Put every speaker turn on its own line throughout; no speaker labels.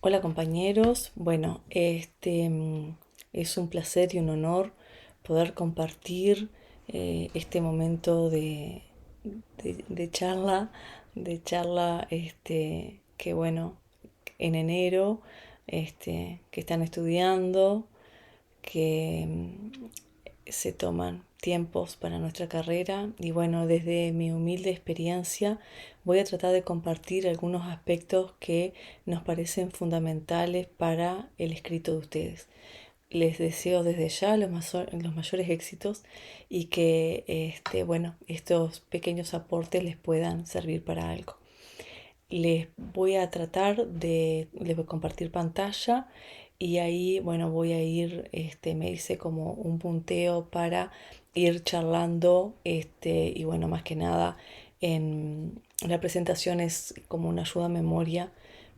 Hola compañeros, bueno, es un placer y un honor poder compartir este momento de charla, que bueno, en enero, que están estudiando, que se toman tiempos para nuestra carrera y bueno, desde mi humilde experiencia voy a tratar de compartir algunos aspectos que nos parecen fundamentales para el escrito de ustedes. Les deseo desde ya los mayores éxitos y que bueno, estos pequeños aportes les puedan servir para algo. Les voy a compartir pantalla y ahí, bueno, voy a ir, me hice como un punteo para ir charlando, y bueno, más que nada, la presentación es como una ayuda a memoria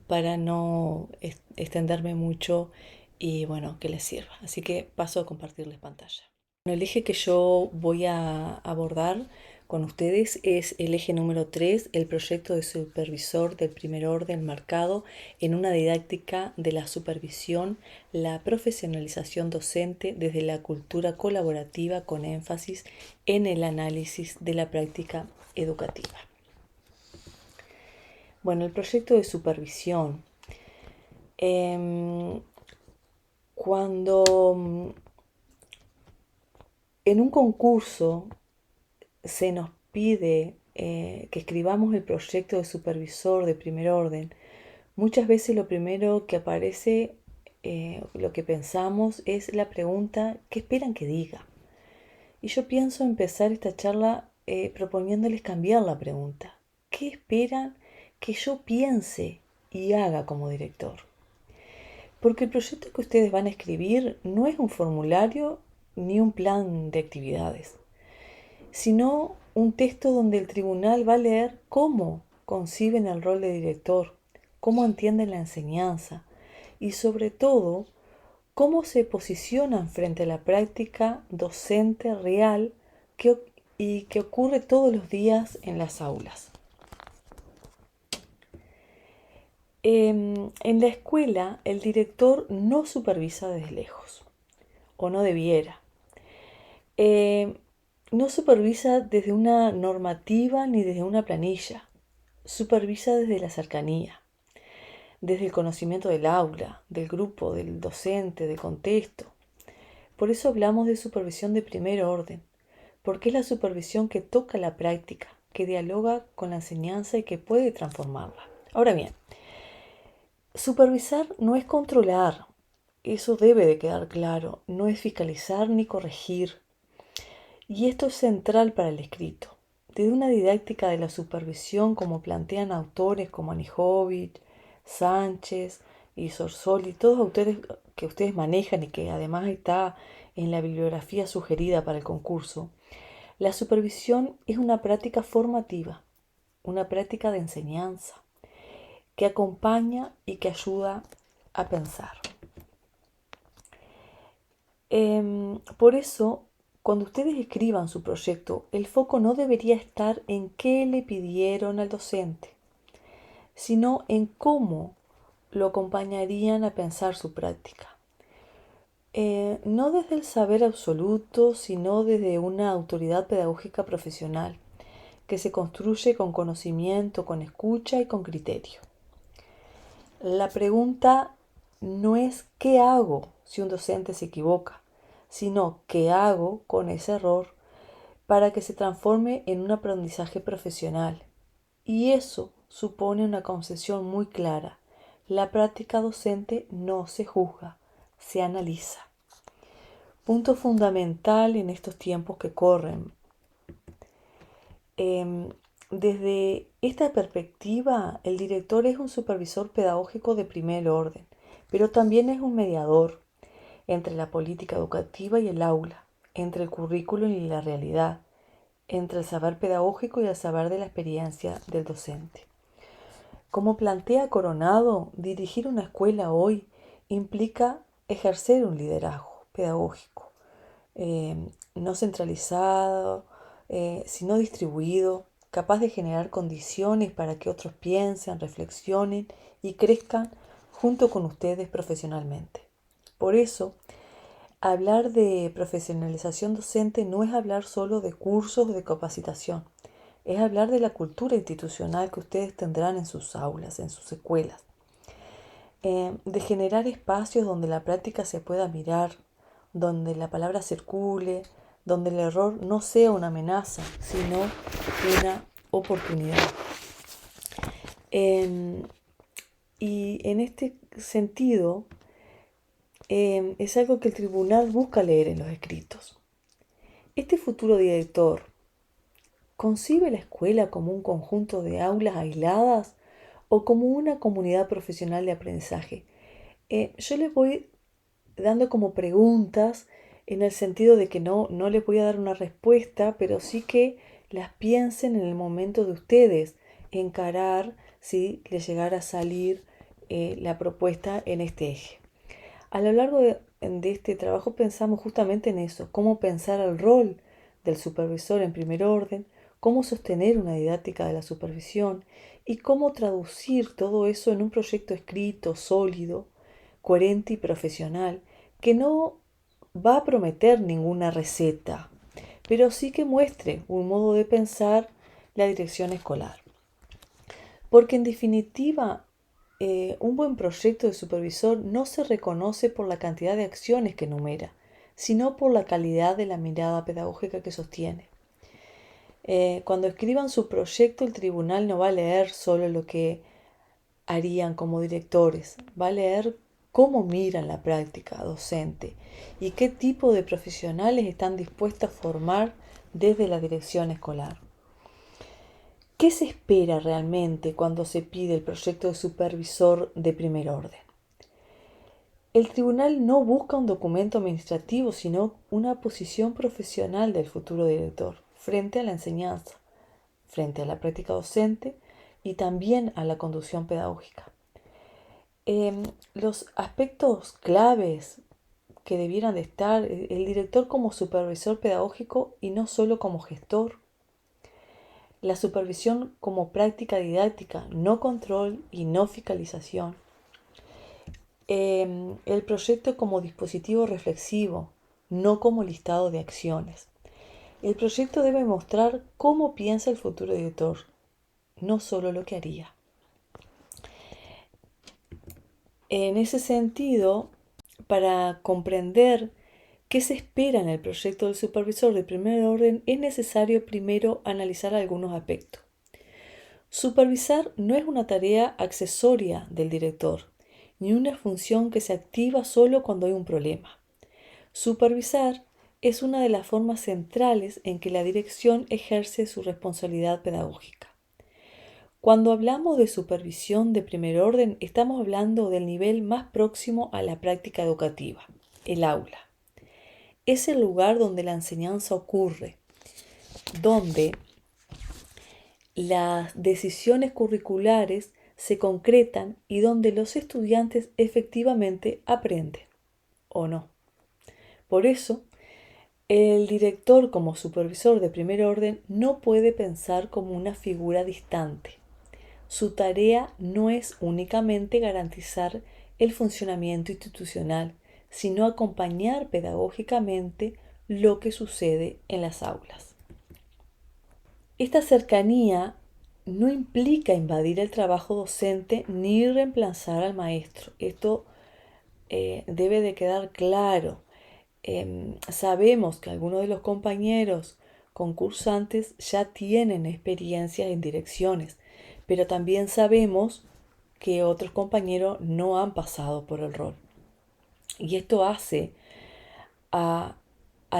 para no extenderme mucho y bueno, que les sirva. Así que paso a compartirles pantalla. Bueno, el eje que yo voy a abordar con ustedes es el eje número 3, el proyecto de supervisor del primer orden marcado en una didáctica de la supervisión, la profesionalización docente desde la cultura colaborativa con énfasis en el análisis de la práctica educativa. Bueno, el proyecto de supervisión. Em, cuando en un concurso se nos pide que escribamos el proyecto de supervisor de primer orden, muchas veces lo primero que aparece, lo que pensamos es la pregunta, ¿qué esperan que diga? Y yo pienso empezar esta charla proponiéndoles cambiar la pregunta. ¿Qué esperan que yo piense y haga como director? Porque el proyecto que ustedes van a escribir no es un formulario ni un plan de actividades, sino un texto donde el tribunal va a leer cómo conciben el rol de director, cómo entienden la enseñanza y sobre todo cómo se posicionan frente a la práctica docente real y que ocurre todos los días en las aulas. En la escuela el director no supervisa desde lejos, o no debiera. Eh, no supervisa desde una normativa ni desde una planilla. Supervisa desde la cercanía, desde el conocimiento del aula, del grupo, del docente, del contexto. Por eso hablamos de supervisión de primer orden, porque es la supervisión que toca la práctica, que dialoga con la enseñanza y que puede transformarla. Ahora bien, supervisar no es controlar, eso debe de quedar claro, no es fiscalizar ni corregir. Y esto es central para el escrito. Desde una didáctica de la supervisión, como plantean autores como Anijovic, Sánchez y Sorsoli, todos autores que ustedes manejan y que además está en la bibliografía sugerida para el concurso, la supervisión es una práctica formativa, una práctica de enseñanza, que acompaña y que ayuda a pensar. Por eso, cuando ustedes escriban su proyecto, el foco no debería estar en qué le pidieron al docente, sino en cómo lo acompañarían a pensar su práctica. No desde el saber absoluto, sino desde una autoridad pedagógica profesional, que se construye con conocimiento, con escucha y con criterio. La pregunta no es qué hago si un docente se equivoca, sino qué hago con ese error para que se transforme en un aprendizaje profesional. Y eso supone una concesión muy clara. La práctica docente no se juzga, se analiza. Punto fundamental en estos tiempos que corren. Desde esta perspectiva, el director es un supervisor pedagógico de primer orden, pero también es un mediador entre la política educativa y el aula, entre el currículum y la realidad, entre el saber pedagógico y el saber de la experiencia del docente. Como plantea Coronado, dirigir una escuela hoy implica ejercer un liderazgo pedagógico, no centralizado, sino distribuido, capaz de generar condiciones para que otros piensen, reflexionen y crezcan junto con ustedes profesionalmente. Por eso, hablar de profesionalización docente no es hablar solo de cursos de capacitación, es hablar de la cultura institucional que ustedes tendrán en sus aulas, en sus escuelas, de generar espacios donde la práctica se pueda mirar, donde la palabra circule, donde el error no sea una amenaza, sino una oportunidad. Y en este sentido, es algo que el tribunal busca leer en los escritos. Este futuro director concibe la escuela como un conjunto de aulas aisladas o como una comunidad profesional de aprendizaje. Yo les voy dando como preguntas en el sentido de que no les voy a dar una respuesta, pero sí que las piensen en el momento de ustedes encarar si les llegara a salir la propuesta en este eje. A lo largo de este trabajo pensamos justamente en eso, cómo pensar el rol del supervisor en primer orden, cómo sostener una didáctica de la supervisión y cómo traducir todo eso en un proyecto escrito, sólido, coherente y profesional, que no va a prometer ninguna receta, pero sí que muestre un modo de pensar la dirección escolar. Porque en definitiva, un buen proyecto de supervisor no se reconoce por la cantidad de acciones que enumera, sino por la calidad de la mirada pedagógica que sostiene. Cuando escriban su proyecto, el tribunal no va a leer solo lo que harían como directores, va a leer cómo miran la práctica docente y qué tipo de profesionales están dispuestos a formar desde la dirección escolar. ¿Qué se espera realmente cuando se pide el proyecto de supervisor de primer orden? El tribunal no busca un documento administrativo, sino una posición profesional del futuro director frente a la enseñanza, frente a la práctica docente y también a la conducción pedagógica. Los aspectos claves que debieran de estar, el director como supervisor pedagógico y no solo como gestor, la supervisión como práctica didáctica, no control y no fiscalización, el proyecto como dispositivo reflexivo, no como listado de acciones. El proyecto debe mostrar cómo piensa el futuro director, no solo lo que haría. En ese sentido, para comprender qué se espera en el proyecto del supervisor de primer orden, es necesario primero analizar algunos aspectos. Supervisar no es una tarea accesoria del director, ni una función que se activa solo cuando hay un problema. Supervisar es una de las formas centrales en que la dirección ejerce su responsabilidad pedagógica. Cuando hablamos de supervisión de primer orden, estamos hablando del nivel más próximo a la práctica educativa, el aula. Es el lugar donde la enseñanza ocurre, donde las decisiones curriculares se concretan y donde los estudiantes efectivamente aprenden, ¿o no? Por eso, el director como supervisor de primer orden no puede pensar como una figura distante. Su tarea no es únicamente garantizar el funcionamiento institucional, sino acompañar pedagógicamente lo que sucede en las aulas. Esta cercanía no implica invadir el trabajo docente ni reemplazar al maestro. Esto debe de quedar claro. Sabemos que algunos de los compañeros concursantes ya tienen experiencias en direcciones, pero también sabemos que otros compañeros no han pasado por el rol. Y esto hace a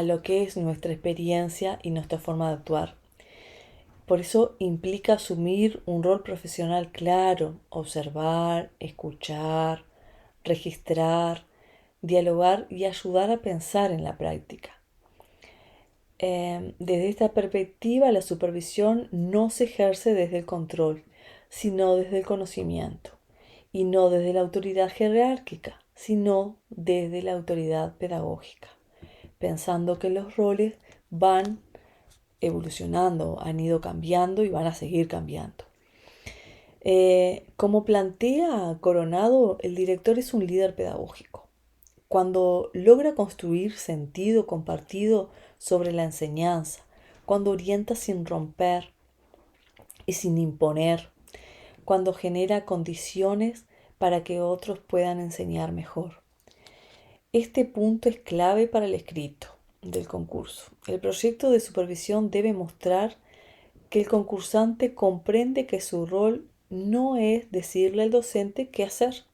lo que es nuestra experiencia y nuestra forma de actuar. Por eso implica asumir un rol profesional claro, observar, escuchar, registrar, dialogar y ayudar a pensar en la práctica. Desde esta perspectiva, la supervisión no se ejerce desde el control, sino desde el conocimiento, y no desde la autoridad jerárquica, sino desde la autoridad pedagógica, pensando que los roles van evolucionando, han ido cambiando y van a seguir cambiando. Como plantea Coronado, el director es un líder pedagógico. Cuando logra construir sentido compartido sobre la enseñanza, cuando orienta sin romper y sin imponer, cuando genera condiciones para que otros puedan enseñar mejor. Este punto es clave para el escrito del concurso. El proyecto de supervisión debe mostrar que el concursante comprende que su rol no es decirle al docente qué hacer,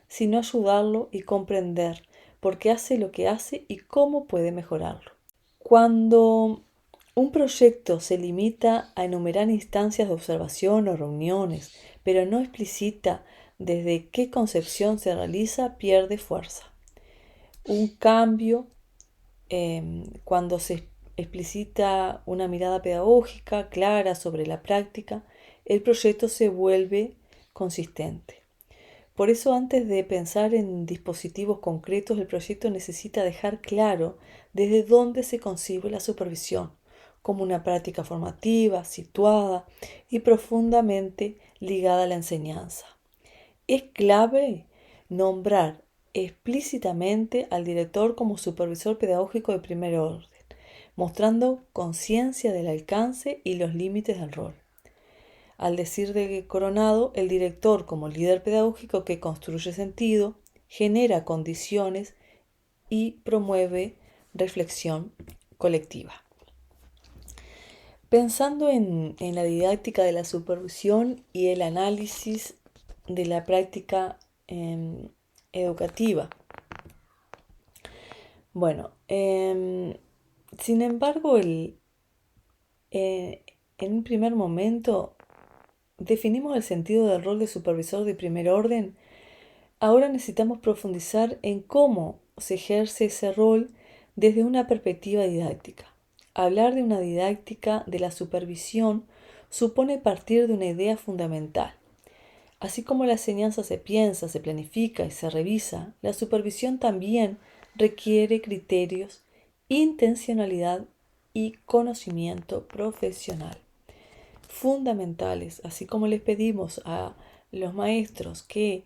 sino ayudarlo y comprender por qué hace lo que hace y cómo puede mejorarlo. Cuando un proyecto se limita a enumerar instancias de observación o reuniones, pero no explicita desde qué concepción se realiza, pierde fuerza. Un cambio, cuando se explicita una mirada pedagógica clara sobre la práctica, el proyecto se vuelve consistente. Por eso, antes de pensar en dispositivos concretos, el proyecto necesita dejar claro desde dónde se concibe la supervisión, como una práctica formativa, situada y profundamente ligada a la enseñanza. Es clave nombrar explícitamente al director como supervisor pedagógico de primer orden, mostrando conciencia del alcance y los límites del rol. Al decir de Coronado, el director como líder pedagógico que construye sentido, genera condiciones y promueve reflexión colectiva. Pensando en la didáctica de la supervisión y el análisis de la práctica educativa. Bueno, sin embargo, en un primer momento definimos el sentido del rol de supervisor de primer orden. Ahora necesitamos profundizar en cómo se ejerce ese rol desde una perspectiva didáctica. Hablar de una didáctica de la supervisión supone partir de una idea fundamental. Así como la enseñanza se piensa, se planifica y se revisa, la supervisión también requiere criterios, intencionalidad y conocimiento profesional fundamentales, así como les pedimos a los maestros que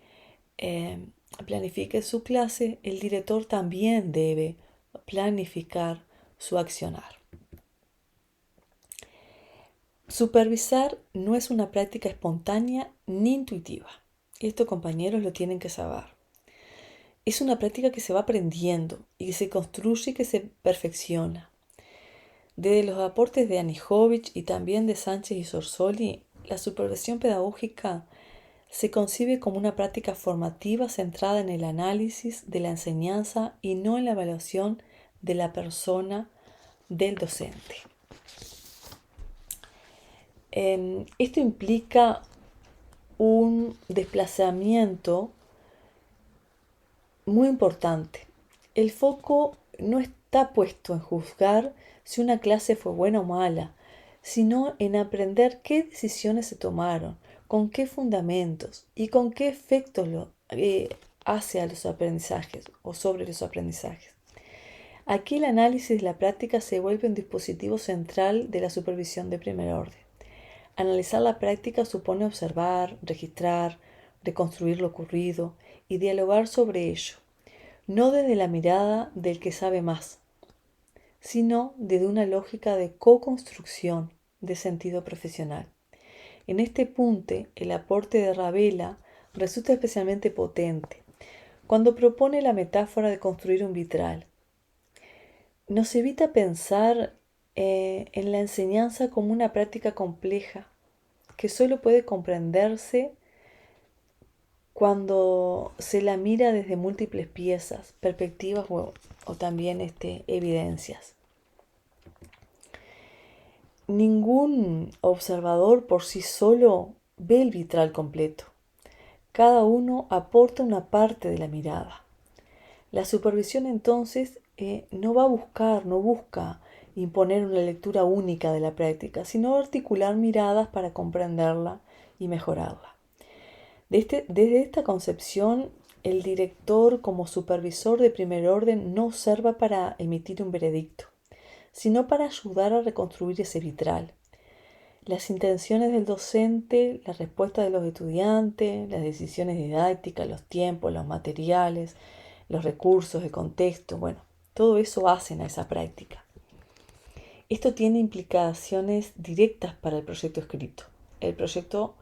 planifiquen su clase, el director también debe planificar su accionar. Supervisar no es una práctica espontánea ni intuitiva. Esto, compañeros, lo tienen que saber. Es una práctica que se va aprendiendo y que se construye y que se perfecciona. Desde los aportes de Anijovic y también de Sánchez y Sorsoli, la supervisión pedagógica se concibe como una práctica formativa centrada en el análisis de la enseñanza y no en la evaluación de la persona del docente. Esto implica un desplazamiento muy importante. El foco no está puesto en juzgar si una clase fue buena o mala, sino en aprender qué decisiones se tomaron, con qué fundamentos y con qué efectos hace a los aprendizajes o sobre los aprendizajes. Aquí el análisis de la práctica se vuelve un dispositivo central de la supervisión de primer orden. Analizar la práctica supone observar, registrar, reconstruir lo ocurrido y dialogar sobre ello, no desde la mirada del que sabe más, sino desde una lógica de co-construcción de sentido profesional. En este punto, el aporte de Ravela resulta especialmente potente cuando propone la metáfora de construir un vitral. Nos evita pensar en la enseñanza como una práctica compleja que solo puede comprenderse cuando se la mira desde múltiples piezas, perspectivas o también evidencias. Ningún observador por sí solo ve el vitral completo. Cada uno aporta una parte de la mirada. La supervisión entonces no busca imponer una lectura única de la práctica, sino articular miradas para comprenderla y mejorarla. Desde esta concepción, el director como supervisor de primer orden no observa para emitir un veredicto, sino para ayudar a reconstruir ese vitral. Las intenciones del docente, la respuesta de los estudiantes, las decisiones didácticas, los tiempos, los materiales, los recursos, el contexto, bueno, todo eso hacen a esa práctica. Esto tiene implicaciones directas para el proyecto escrito. El proyecto,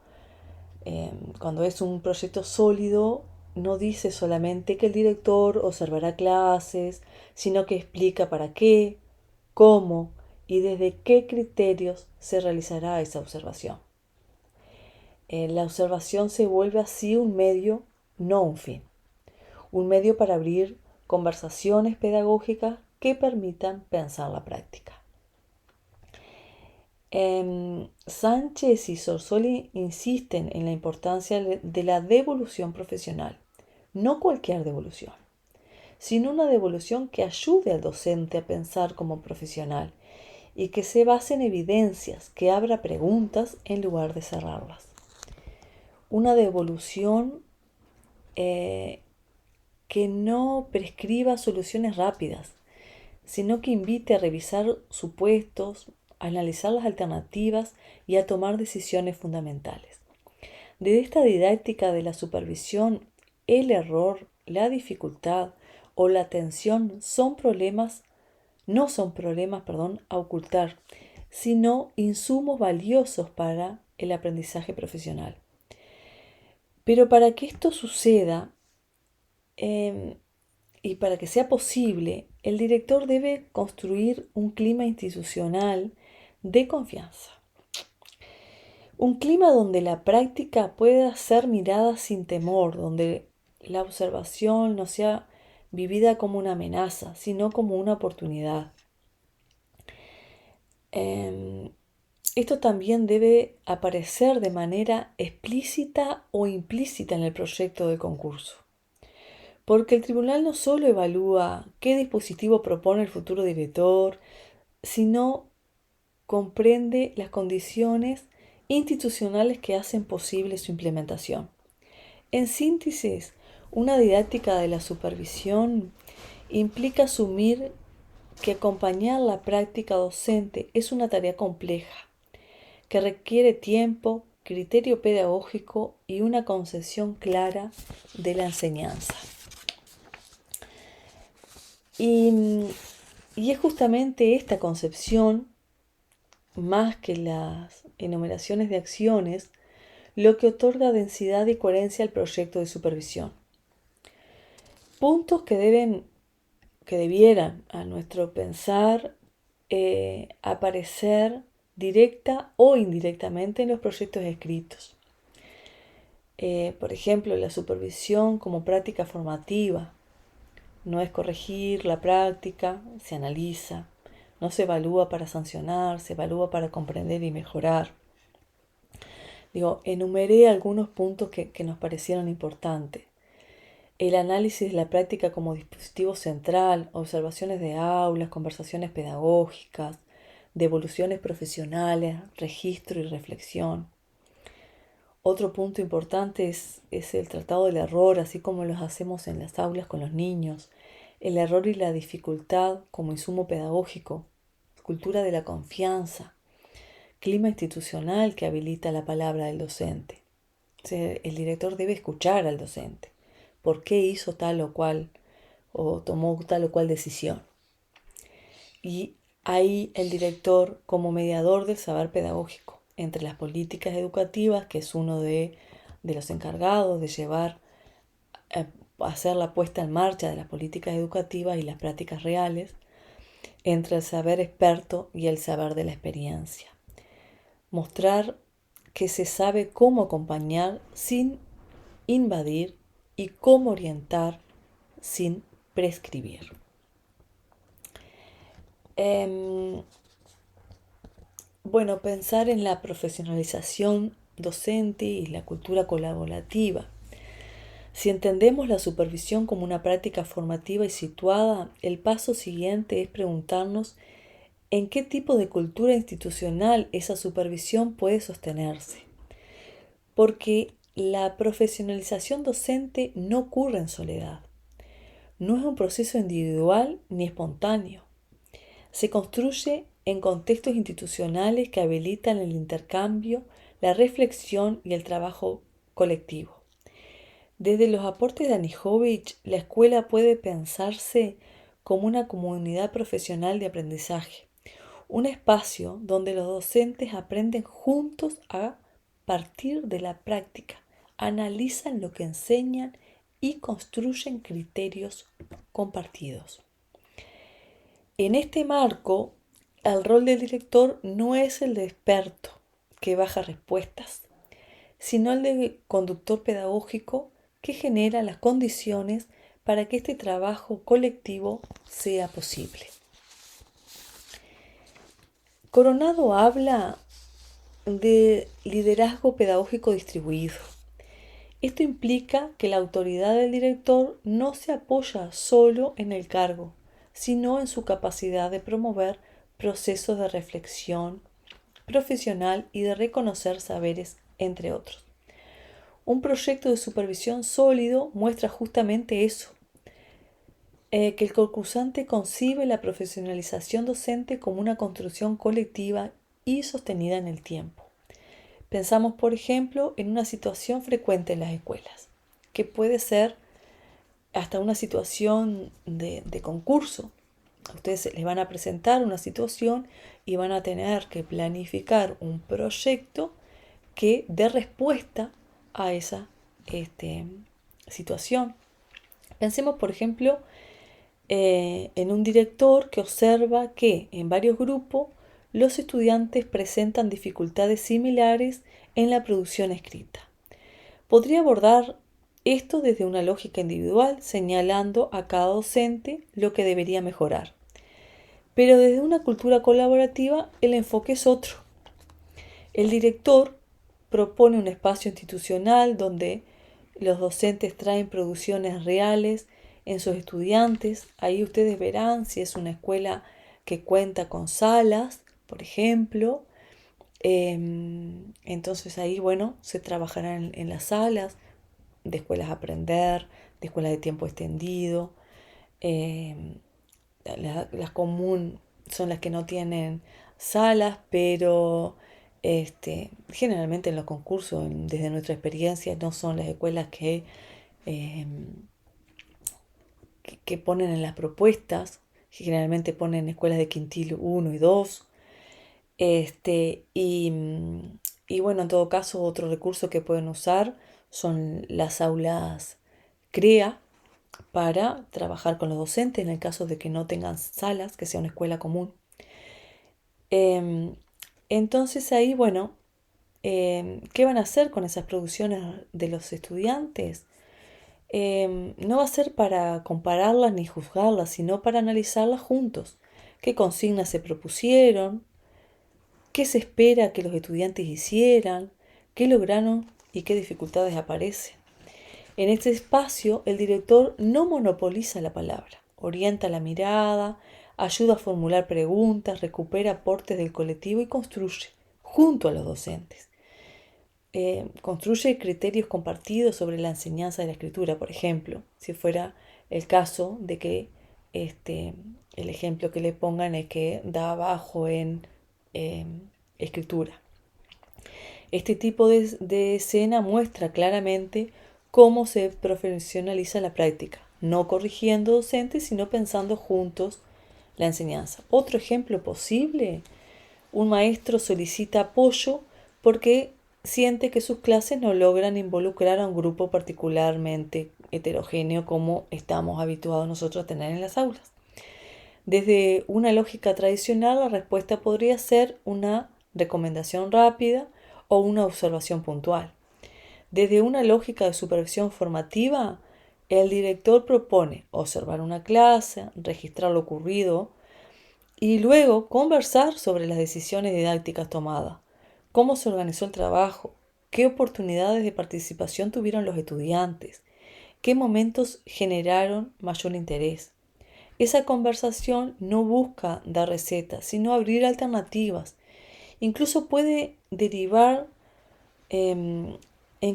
cuando es un proyecto sólido, no dice solamente que el director observará clases, sino que explica para qué, cómo y desde qué criterios se realizará esa observación. La observación se vuelve así un medio, no un fin. Un medio para abrir conversaciones pedagógicas que permitan pensar la práctica. Sánchez y Sorsoli insisten en la importancia de la devolución profesional, no cualquier devolución, sino una devolución que ayude al docente a pensar como profesional y que se base en evidencias, que abra preguntas en lugar de cerrarlas. Una devolución que no prescriba soluciones rápidas, sino que invite a revisar supuestos, a analizar las alternativas y a tomar decisiones fundamentales. Desde esta didáctica de la supervisión, el error, la dificultad o la tensión no son problemas a ocultar, sino insumos valiosos para el aprendizaje profesional. Pero para que esto suceda, y para que sea posible, el director debe construir un clima institucional de confianza. Un clima donde la práctica pueda ser mirada sin temor, donde la observación no sea vivida como una amenaza, sino como una oportunidad. Esto también debe aparecer de manera explícita o implícita en el proyecto de concurso. Porque el tribunal no solo evalúa qué dispositivo propone el futuro director, sino comprende las condiciones institucionales que hacen posible su implementación. En síntesis, una didáctica de la supervisión implica asumir que acompañar la práctica docente es una tarea compleja, que requiere tiempo, criterio pedagógico y una concepción clara de la enseñanza. Y es justamente esta concepción, más que las enumeraciones de acciones, lo que otorga densidad y coherencia al proyecto de supervisión. Puntos que debieran, a nuestro pensar, aparecer directa o indirectamente en los proyectos escritos. Por ejemplo, la supervisión como práctica formativa. No es corregir la práctica, se analiza, no se evalúa para sancionar, se evalúa para comprender y mejorar. Enumeré algunos puntos que nos parecieron importantes. El análisis de la práctica como dispositivo central, observaciones de aulas, conversaciones pedagógicas, devoluciones profesionales, registro y reflexión. Otro punto importante es el tratado del error, así como los hacemos en las aulas con los niños. El error y la dificultad como insumo pedagógico. Cultura de la confianza. Clima institucional que habilita la palabra del docente. O sea, el director debe escuchar al docente. ¿Por qué hizo tal o cual o tomó tal o cual decisión? Y ahí el director como mediador del saber pedagógico entre las políticas educativas, que es uno de los encargados de llevar, hacer la puesta en marcha de las políticas educativas y las prácticas reales, entre el saber experto y el saber de la experiencia. Mostrar que se sabe cómo acompañar sin invadir y cómo orientar sin prescribir. Pensar en la profesionalización docente y la cultura colaborativa. Si entendemos la supervisión como una práctica formativa y situada, el paso siguiente es preguntarnos en qué tipo de cultura institucional esa supervisión puede sostenerse. Porque la profesionalización docente no ocurre en soledad. No es un proceso individual ni espontáneo. Se construye en contextos institucionales que habilitan el intercambio, la reflexión y el trabajo colectivo. Desde los aportes de Anijovic, la escuela puede pensarse como una comunidad profesional de aprendizaje, un espacio donde los docentes aprenden juntos a partir de la práctica, analizan lo que enseñan y construyen criterios compartidos. En este marco, el rol del director no es el de experto que baja respuestas, sino el de conductor pedagógico que genera las condiciones para que este trabajo colectivo sea posible. Coronado habla de liderazgo pedagógico distribuido. Esto implica que la autoridad del director no se apoya solo en el cargo, sino en su capacidad de promover procesos de reflexión profesional y de reconocer saberes, entre otros. Un proyecto de supervisión sólido muestra justamente eso, que el concursante concibe la profesionalización docente como una construcción colectiva y sostenida en el tiempo. Pensamos, por ejemplo, en una situación frecuente en las escuelas, que puede ser hasta una situación de concurso. A ustedes les van a presentar una situación y van a tener que planificar un proyecto que dé respuesta a esa situación. Pensemos, por ejemplo, en un director que observa que en varios grupos los estudiantes presentan dificultades similares en la producción escrita. Podría abordar esto desde una lógica individual, señalando a cada docente lo que debería mejorar. Pero desde una cultura colaborativa, el enfoque es otro. El director propone un espacio institucional donde los docentes traen producciones reales en sus estudiantes. Ahí ustedes verán si es una escuela que cuenta con salas, por ejemplo. Entonces ahí, bueno, se trabajará en las salas de escuelas a aprender, de escuelas de tiempo extendido. Las común son las que no tienen salas, pero generalmente en los concursos, desde nuestra experiencia, no son las escuelas eh, que ponen en las propuestas, que generalmente ponen escuelas de quintil 1 y 2. Y bueno, en todo caso, otro recurso que pueden usar son las aulas CREA para trabajar con los docentes en el caso de que no tengan salas, que sea una escuela común. Entonces ahí, bueno, ¿qué van a hacer con esas producciones de los estudiantes? No va a ser para compararlas ni juzgarlas, sino para analizarlas juntos. ¿Qué consignas se propusieron? ¿Qué se espera que los estudiantes hicieran? ¿Qué lograron y qué dificultades aparecen? En este espacio, el director no monopoliza la palabra, orienta la mirada, ayuda a formular preguntas, recupera aportes del colectivo y construye, junto a los docentes. Construye criterios compartidos sobre la enseñanza de la escritura, por ejemplo, si fuera el caso de que el ejemplo que le pongan es que da abajo en escritura. Este tipo de escena muestra claramente cómo se profesionaliza la práctica, no corrigiendo docentes, sino pensando juntos la enseñanza. Otro ejemplo posible, un maestro solicita apoyo porque siente que sus clases no logran involucrar a un grupo particularmente heterogéneo como estamos habituados nosotros a tener en las aulas. Desde una lógica tradicional, la respuesta podría ser una recomendación rápida o una observación puntual. Desde una lógica de supervisión formativa, el director propone observar una clase, registrar lo ocurrido y luego conversar sobre las decisiones didácticas tomadas, cómo se organizó el trabajo, qué oportunidades de participación tuvieron los estudiantes, qué momentos generaron mayor interés. Esa conversación no busca dar recetas, sino abrir alternativas. Incluso puede derivar en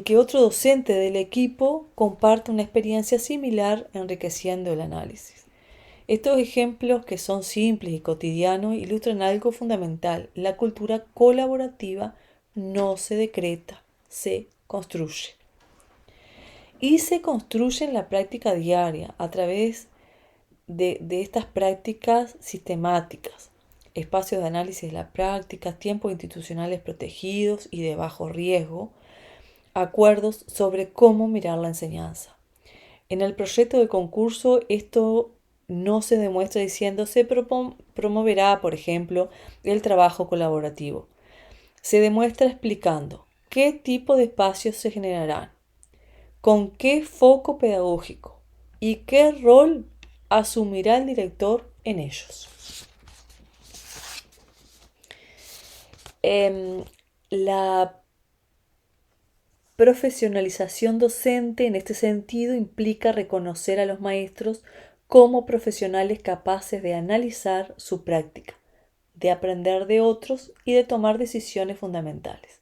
que otro docente del equipo comparte una experiencia similar, enriqueciendo el análisis. Estos ejemplos, que son simples y cotidianos, ilustran algo fundamental. La cultura colaborativa no se decreta, se construye. Y se construye en la práctica diaria a través de estas prácticas sistemáticas, espacios de análisis de la práctica, tiempos institucionales protegidos y de bajo riesgo, acuerdos sobre cómo mirar la enseñanza. En el proyecto de concurso esto no se demuestra diciendo se promoverá, por ejemplo, el trabajo colaborativo. Se demuestra explicando qué tipo de espacios se generarán, con qué foco pedagógico y qué rol asumirá el director en ellos. La profesionalización docente en este sentido implica reconocer a los maestros como profesionales capaces de analizar su práctica, de aprender de otros y de tomar decisiones fundamentales.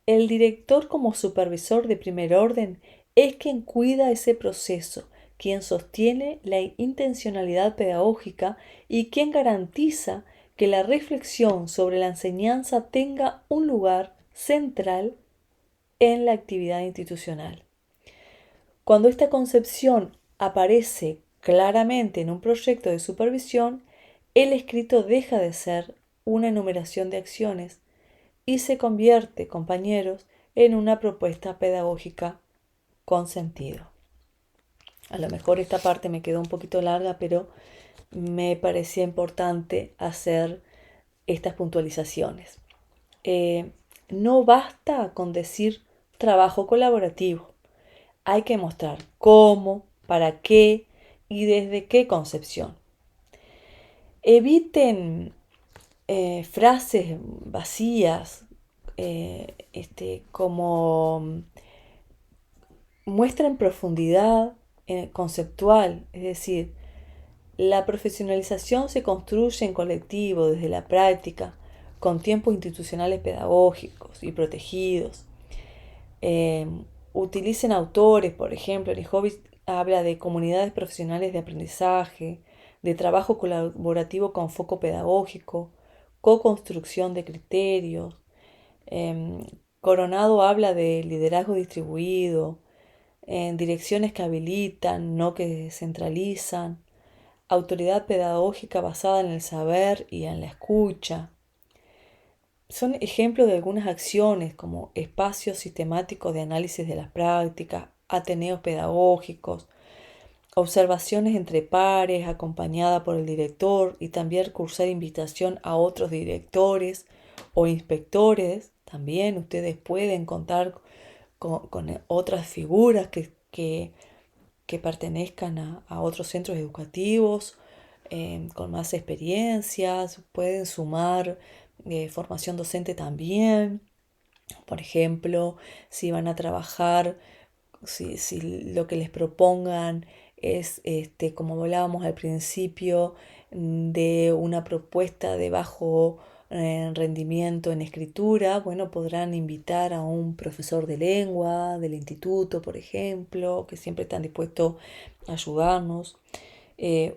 El director, como supervisor de primer orden, es quien cuida ese proceso, quien sostiene la intencionalidad pedagógica y quien garantiza que la reflexión sobre la enseñanza tenga un lugar central en la actividad institucional. Cuando esta concepción aparece claramente en un proyecto de supervisión, el escrito deja de ser una enumeración de acciones y se convierte, compañeros, en una propuesta pedagógica con sentido. A lo mejor esta parte me quedó un poquito larga, pero me parecía importante hacer estas puntualizaciones. No basta con decir trabajo colaborativo. Hay que mostrar cómo, para qué y desde qué concepción. Eviten frases vacías, como muestran profundidad conceptual, es decir, la profesionalización se construye en colectivo desde la práctica, con tiempos institucionales pedagógicos y protegidos. Eh, Utilicen autores, por ejemplo, Lijovic habla de comunidades profesionales de aprendizaje, de trabajo colaborativo con foco pedagógico, co-construcción de criterios. Eh, Coronado habla de liderazgo distribuido, direcciones que habilitan, no que centralizan, autoridad pedagógica basada en el saber y en la escucha. Son ejemplos de algunas acciones como espacios sistemáticos de análisis de las prácticas, ateneos pedagógicos, observaciones entre pares acompañada por el director y también cursar invitación a otros directores o inspectores. También ustedes pueden contar con otras figuras que pertenezcan a otros centros educativos con más experiencias, pueden sumar formación docente también. Por ejemplo, si van a trabajar, si lo que les propongan es, como hablábamos al principio, de una propuesta de bajo rendimiento en escritura, bueno, podrán invitar a un profesor de lengua del instituto, por ejemplo, que siempre están dispuestos a ayudarnos.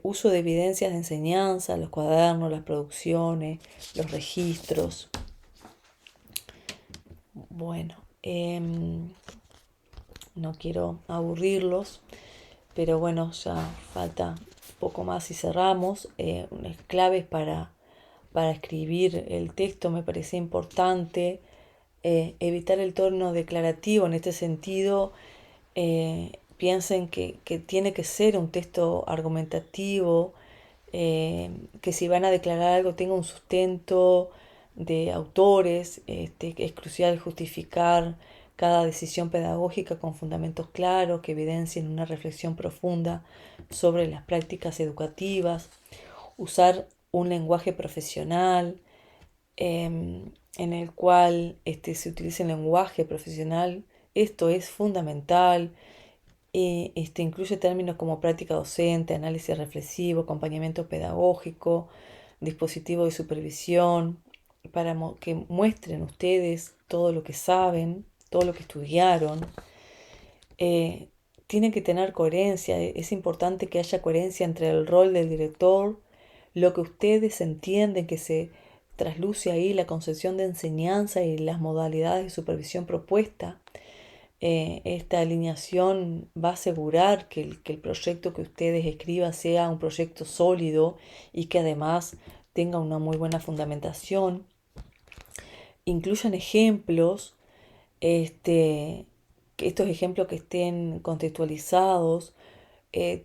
Uso de evidencias de enseñanza, los cuadernos, las producciones, los registros. Bueno, no quiero aburrirlos, pero bueno, ya falta poco más y cerramos. Unas claves para escribir el texto me parece importante. Evitar el tono declarativo en este sentido. Piensen que tiene que ser un texto argumentativo, que si van a declarar algo tenga un sustento de autores. Es crucial justificar cada decisión pedagógica con fundamentos claros que evidencien una reflexión profunda sobre las prácticas educativas, usar un lenguaje profesional en el cual se utilice el lenguaje profesional. Esto es fundamental. Incluye términos como práctica docente, análisis reflexivo, acompañamiento pedagógico, dispositivo de supervisión, para que muestren ustedes todo lo que saben, todo lo que estudiaron. tiene que tener coherencia. Es importante que haya coherencia entre el rol del director, lo que ustedes entienden que se trasluce ahí, la concepción de enseñanza y las modalidades de supervisión propuesta. Esta alineación va a asegurar que el proyecto que ustedes escriban sea un proyecto sólido y que además tenga una muy buena fundamentación. Incluyan ejemplos, que estos ejemplos que estén contextualizados,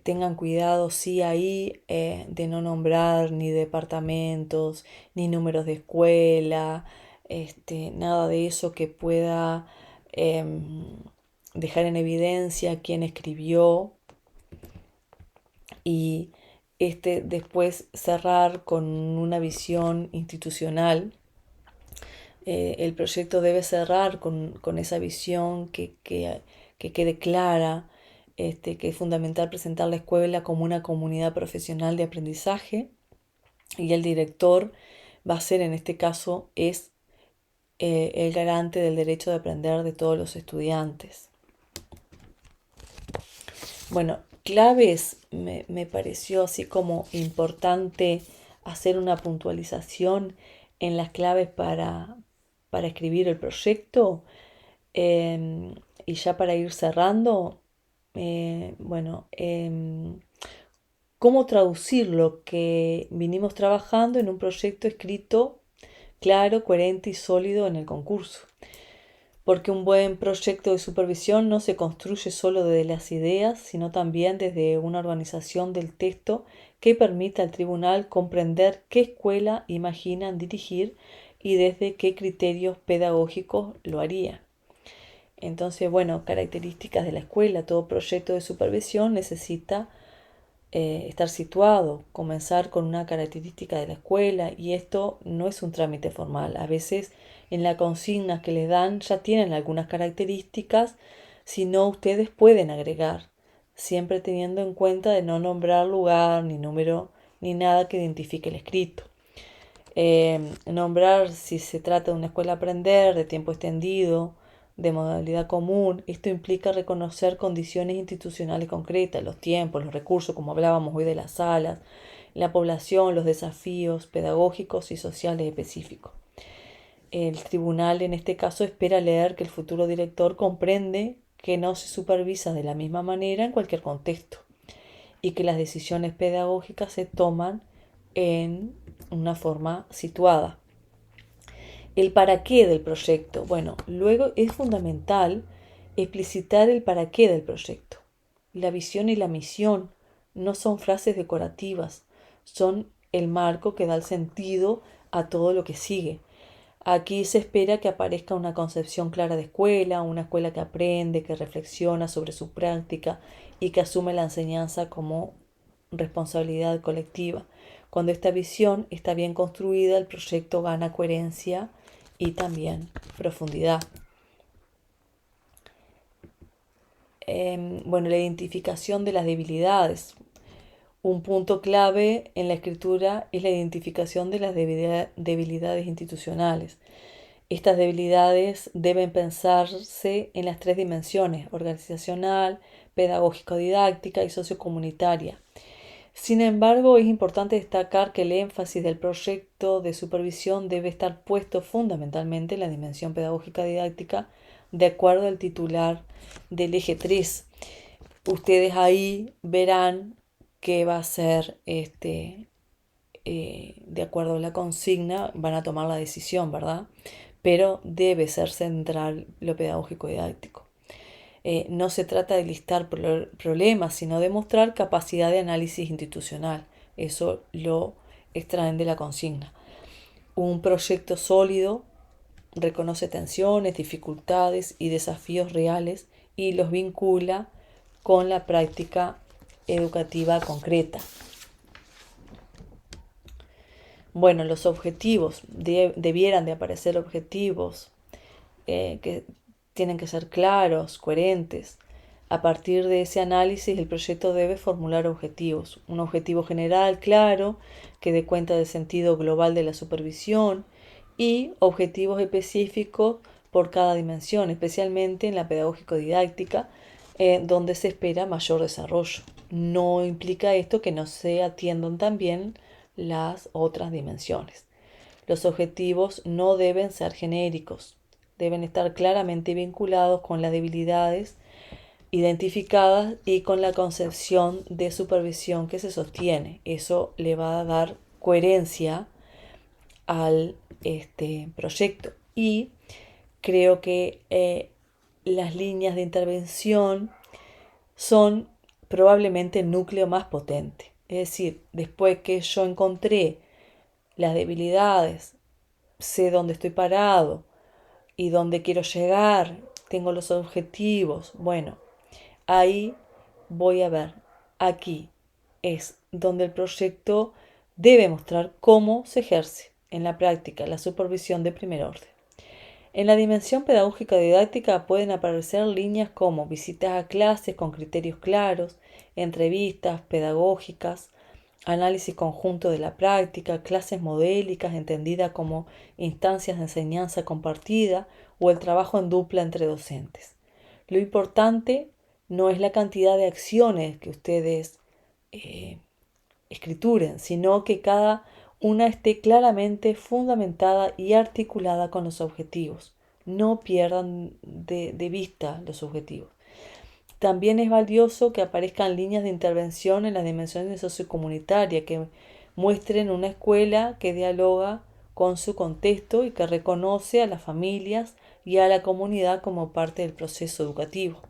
tengan cuidado, sí, ahí de no nombrar ni departamentos, ni números de escuela, nada de eso que pueda dejar en evidencia quién escribió y después cerrar con una visión institucional. El proyecto debe cerrar con esa visión que quede clara, que es fundamental presentar la escuela como una comunidad profesional de aprendizaje y el director va a ser, en este caso, es el garante del derecho de aprender de todos los estudiantes. Bueno, claves me pareció así como importante hacer una puntualización en las claves para escribir el proyecto. Y ya para ir cerrando, bueno, cómo traducir lo que vinimos trabajando en un proyecto escrito claro, coherente y sólido en el concurso. Porque un buen proyecto de supervisión no se construye solo desde las ideas, sino también desde una organización del texto que permita al tribunal comprender qué escuela imaginan dirigir y desde qué criterios pedagógicos lo harían. Entonces, bueno, características de la escuela. Todo proyecto de supervisión necesita estar situado, comenzar con una característica de la escuela y esto no es un trámite formal. A veces en la consigna que les dan ya tienen algunas características, si no ustedes pueden agregar, siempre teniendo en cuenta de no nombrar lugar, ni número, ni nada que identifique el escrito. Nombrar si se trata de una escuela a aprender, de tiempo extendido, de modalidad común. Esto implica reconocer condiciones institucionales concretas, los tiempos, los recursos, como hablábamos hoy de las salas, la población, los desafíos pedagógicos y sociales específicos. El tribunal en este caso espera leer que el futuro director comprende que no se supervisa de la misma manera en cualquier contexto y que las decisiones pedagógicas se toman en una forma situada. El para qué del proyecto. Bueno, luego es fundamental explicitar el para qué del proyecto. La visión y la misión no son frases decorativas, son el marco que da el sentido a todo lo que sigue. Aquí se espera que aparezca una concepción clara de escuela, una escuela que aprende, que reflexiona sobre su práctica y que asume la enseñanza como responsabilidad colectiva. Cuando esta visión está bien construida, el proyecto gana coherencia y también profundidad. Bueno, la identificación de las debilidades. Un punto clave en la escritura es la identificación de las debilidades institucionales. Estas debilidades deben pensarse en las tres dimensiones: organizacional, pedagógico-didáctica y sociocomunitaria. Sin embargo, es importante destacar que el énfasis del proyecto de supervisión debe estar puesto fundamentalmente en la dimensión pedagógica didáctica de acuerdo al titular del eje 3. Ustedes ahí verán que va a ser de acuerdo a la consigna, van a tomar la decisión, ¿verdad? Pero debe ser central lo pedagógico didáctico. No se trata de listar problemas, sino de mostrar capacidad de análisis institucional. Eso lo extraen de la consigna. Un proyecto sólido reconoce tensiones, dificultades y desafíos reales y los vincula con la práctica educativa concreta. Bueno, los objetivos, debieran de aparecer objetivos que tienen que ser claros, coherentes. A partir de ese análisis, el proyecto debe formular objetivos. Un objetivo general, claro, que dé cuenta del sentido global de la supervisión y objetivos específicos por cada dimensión, especialmente en la pedagógico-didáctica, donde se espera mayor desarrollo. No implica esto que no se atiendan también las otras dimensiones. Los objetivos no deben ser genéricos, deben estar claramente vinculados con las debilidades identificadas y con la concepción de supervisión que se sostiene. Eso le va a dar coherencia al proyecto. Y creo que las líneas de intervención son probablemente el núcleo más potente. Es decir, después que yo encontré las debilidades, sé dónde estoy parado y dónde quiero llegar, tengo los objetivos, bueno, ahí voy a ver, aquí es donde el proyecto debe mostrar cómo se ejerce en la práctica la supervisión de primer orden. En la dimensión pedagógica didáctica pueden aparecer líneas como visitas a clases con criterios claros, entrevistas pedagógicas, análisis conjunto de la práctica, clases modélicas entendidas como instancias de enseñanza compartida o el trabajo en dupla entre docentes. Lo importante no es la cantidad de acciones que ustedes escrituren, sino que cada una esté claramente fundamentada y articulada con los objetivos. No pierdan de vista los objetivos. También es valioso que aparezcan líneas de intervención en las dimensiones sociocomunitarias que muestren una escuela que dialoga con su contexto y que reconoce a las familias y a la comunidad como parte del proceso educativo.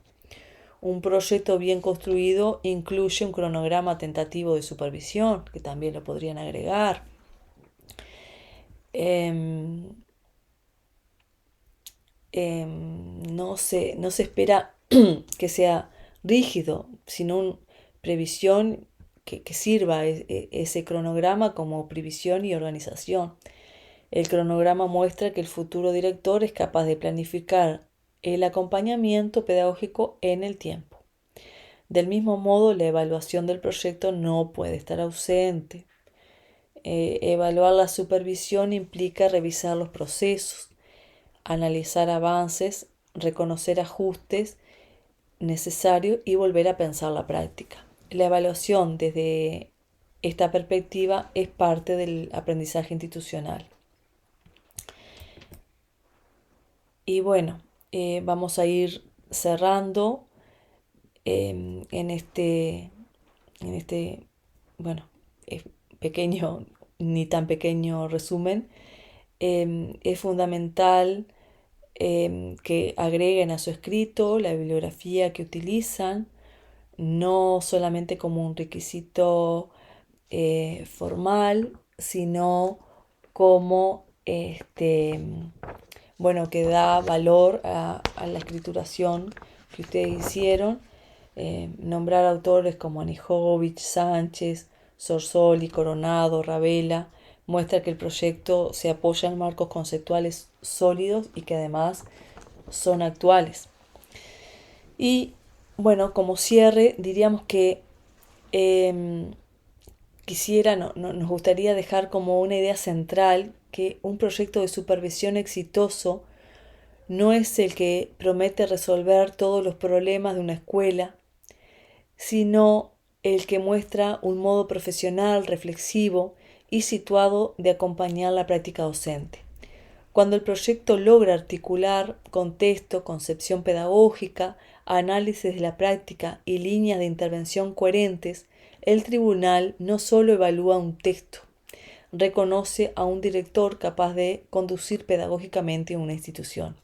Un proyecto bien construido incluye un cronograma tentativo de supervisión, que también lo podrían agregar. No se espera que sea rígido, sino una previsión que sirva ese cronograma como previsión y organización. El cronograma muestra que el futuro director es capaz de planificar el acompañamiento pedagógico en el tiempo. Del mismo modo, la evaluación del proyecto no puede estar ausente. Evaluar la supervisión implica revisar los procesos, analizar avances, reconocer ajustes necesarios y volver a pensar la práctica. La evaluación desde esta perspectiva es parte del aprendizaje institucional. Y bueno, vamos a ir cerrando en este, bueno, pequeño, ni tan pequeño resumen. Es fundamental que agreguen a su escrito la bibliografía que utilizan, no solamente como un requisito formal, sino como que da valor a la escrituración que ustedes hicieron. Nombrar autores como Anijovic, Sánchez, Sorsoli, Coronado, Ravela, muestra que el proyecto se apoya en marcos conceptuales sólidos y que además son actuales. Y bueno, como cierre, diríamos que nos gustaría dejar como una idea central que un proyecto de supervisión exitoso no es el que promete resolver todos los problemas de una escuela, sino el que muestra un modo profesional, reflexivo y situado de acompañar la práctica docente. Cuando el proyecto logra articular contexto, concepción pedagógica, análisis de la práctica y líneas de intervención coherentes, el tribunal no solo evalúa un texto, reconoce a un director capaz de conducir pedagógicamente una institución.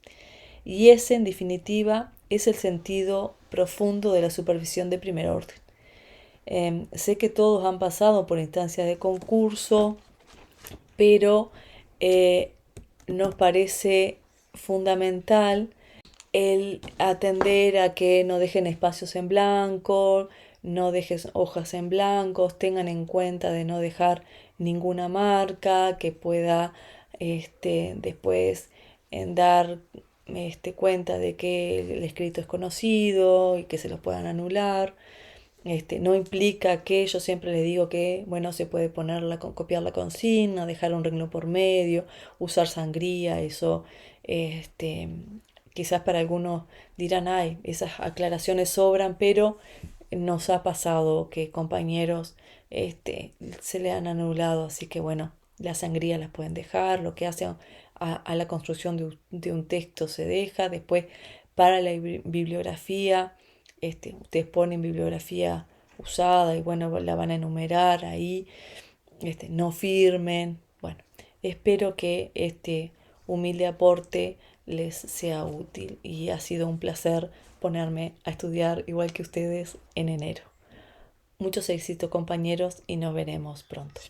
Y ese, en definitiva, es el sentido profundo de la supervisión de primer orden. Sé que todos han pasado por instancias de concurso, pero nos parece fundamental el atender a que no dejen espacios en blanco, no dejes hojas en blancos, tengan en cuenta de no dejar ninguna marca que pueda después dar cuenta de que el escrito es conocido y que se los puedan anular. No implica que yo siempre les digo que, bueno, se puede copiar la consigna, dejar un renglón por medio, usar sangría, eso quizás para algunos dirán, ay, esas aclaraciones sobran, pero nos ha pasado que compañeros se le han anulado, así que bueno, la sangría las pueden dejar, lo que hace a la construcción de un texto se deja, después para la bibliografía, ustedes ponen bibliografía usada y bueno, la van a enumerar ahí, no firmen, bueno, espero que este humilde aporte les sea útil y ha sido un placer ponerme a estudiar igual que ustedes en enero. Muchos éxitos compañeros y nos veremos pronto.